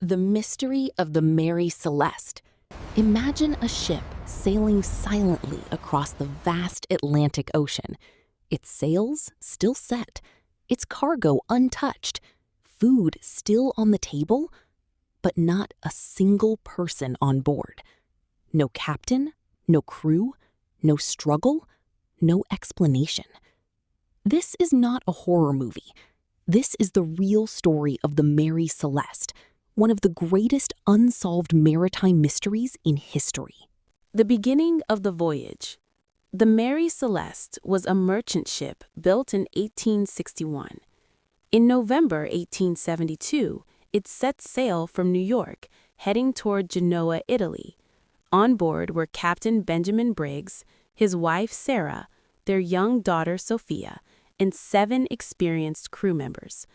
The mystery of the Mary Celeste. Imagine a ship sailing silently across the vast Atlantic Ocean. Its sails still set, its cargo untouched, food still on the table, but not a single person on board. No captain, no crew, no struggle, no explanation. This is not a horror movie. This is the real story of the Mary Celeste, one of the greatest unsolved maritime mysteries in history. The beginning of the voyage. The Mary Celeste was a merchant ship built in 1861. In November 1872, it set sail from New York, heading toward Genoa, Italy. On board were Captain Benjamin Briggs, his wife Sarah, their young daughter Sophia, and 7 experienced crew members.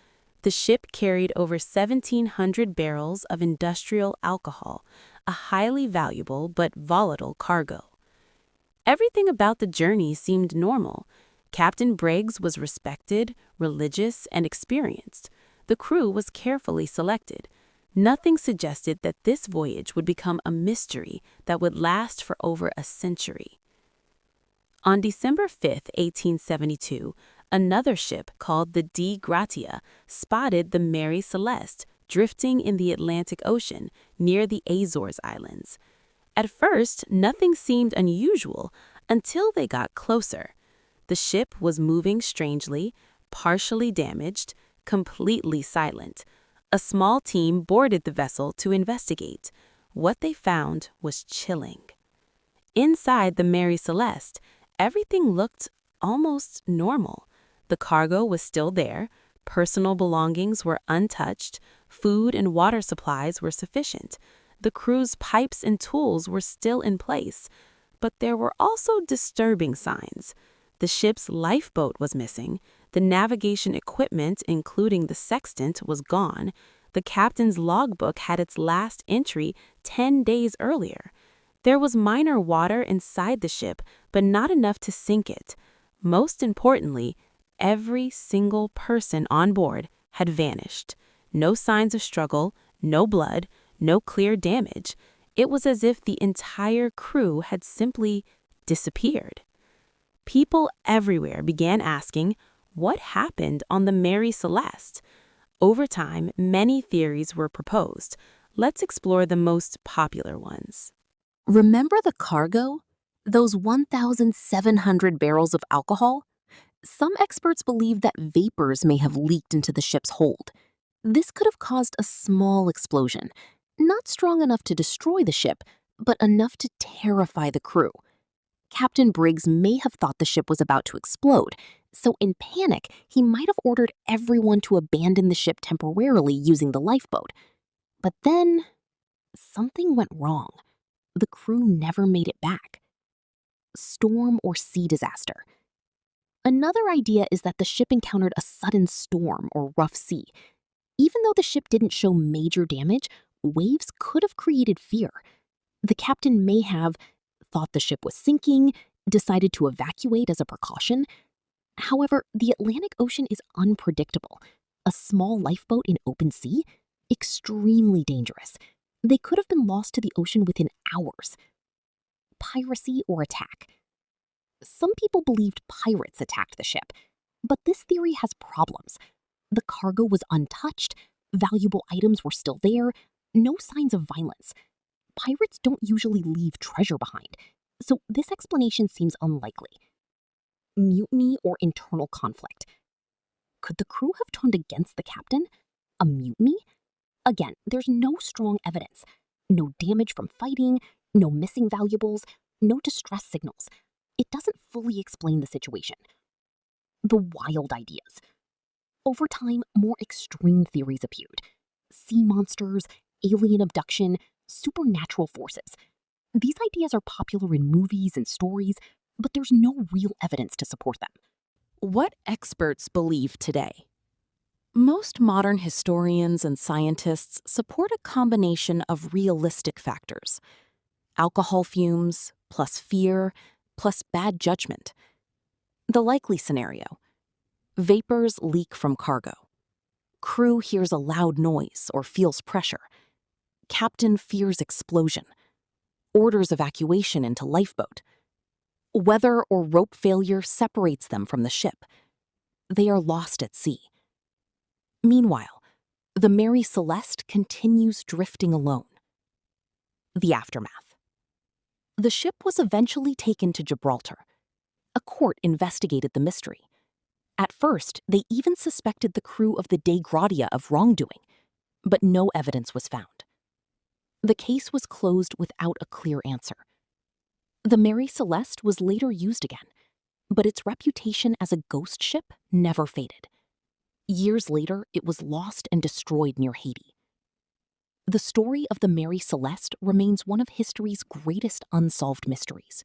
The ship carried over 1,700 barrels of industrial alcohol, a highly valuable but volatile cargo. Everything about the journey seemed normal. Captain Briggs was respected, religious, and experienced. The crew was carefully selected. Nothing suggested that this voyage would become a mystery that would last for over a century. On December 5, 1872, another ship called the Dei Gratia spotted the Mary Celeste drifting in the Atlantic Ocean near the Azores Islands. At first, nothing seemed unusual until they got closer. The ship was moving strangely, partially damaged, completely silent. A small team boarded the vessel to investigate. What they found was chilling. Inside the Mary Celeste, everything looked almost normal. The cargo was still there, personal belongings were untouched, food and water supplies were sufficient. The crew's pipes and tools were still in place, but there were also disturbing signs. The ship's lifeboat was missing, the navigation equipment, including the sextant, was gone. The captain's logbook had its last entry 10 days earlier. There was minor water inside the ship, but not enough to sink it. Most importantly, every single person on board had vanished. No signs of struggle, no blood, no clear damage. It was as if the entire crew had simply disappeared. People everywhere began asking, what happened on the Mary Celeste? Over time, many theories were proposed. Let's explore the most popular ones. Remember the cargo? Those 1,700 barrels of alcohol? Some experts believe that vapors may have leaked into the ship's hold. This could have caused a small explosion, not strong enough to destroy the ship, but enough to terrify the crew. Captain Briggs may have thought the ship was about to explode, so in panic, he might have ordered everyone to abandon the ship temporarily using the lifeboat. But then, something went wrong. The crew never made it back. Storm or sea disaster. Another idea is that the ship encountered a sudden storm or rough sea. Even though the ship didn't show major damage, waves could have created fear. The captain may have thought the ship was sinking, decided to evacuate as a precaution. However, the Atlantic Ocean is unpredictable. A small lifeboat in open sea? Extremely dangerous. They could have been lost to the ocean within hours. Piracy or attack. Some people believed pirates attacked the ship, but this theory has problems. The cargo was untouched, valuable items were still there, no signs of violence. Pirates don't usually leave treasure behind, so this explanation seems unlikely. Mutiny or internal conflict. Could the crew have turned against the captain? A mutiny? Again, there's no strong evidence. No damage from fighting, no missing valuables, no distress signals. It doesn't fully explain the situation. The wild ideas. Over time, more extreme theories appeared. Sea monsters, alien abduction, supernatural forces. These ideas are popular in movies and stories, but there's no real evidence to support them. What experts believe today? Most modern historians and scientists support a combination of realistic factors. Alcohol fumes, plus fear, plus bad judgment. The likely scenario: vapors leak from cargo. Crew hears a loud noise or feels pressure. Captain fears explosion. Orders evacuation into lifeboat. Weather or rope failure separates them from the ship. They are lost at sea. Meanwhile, the Mary Celeste continues drifting alone. The aftermath. The ship was eventually taken to Gibraltar. A court investigated the mystery. At first, they even suspected the crew of the Dei Gratia of wrongdoing, but no evidence was found. The case was closed without a clear answer. The Mary Celeste was later used again, but its reputation as a ghost ship never faded. Years later, it was lost and destroyed near Haiti. The story of the Mary Celeste remains one of history's greatest unsolved mysteries.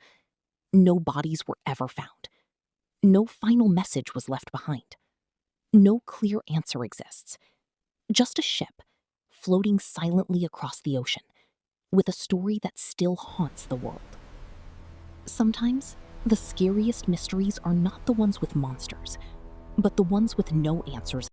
No bodies were ever found. No final message was left behind. No clear answer exists. Just a ship floating silently across the ocean, with a story that still haunts the world. Sometimes, the scariest mysteries are not the ones with monsters, but the ones with no answers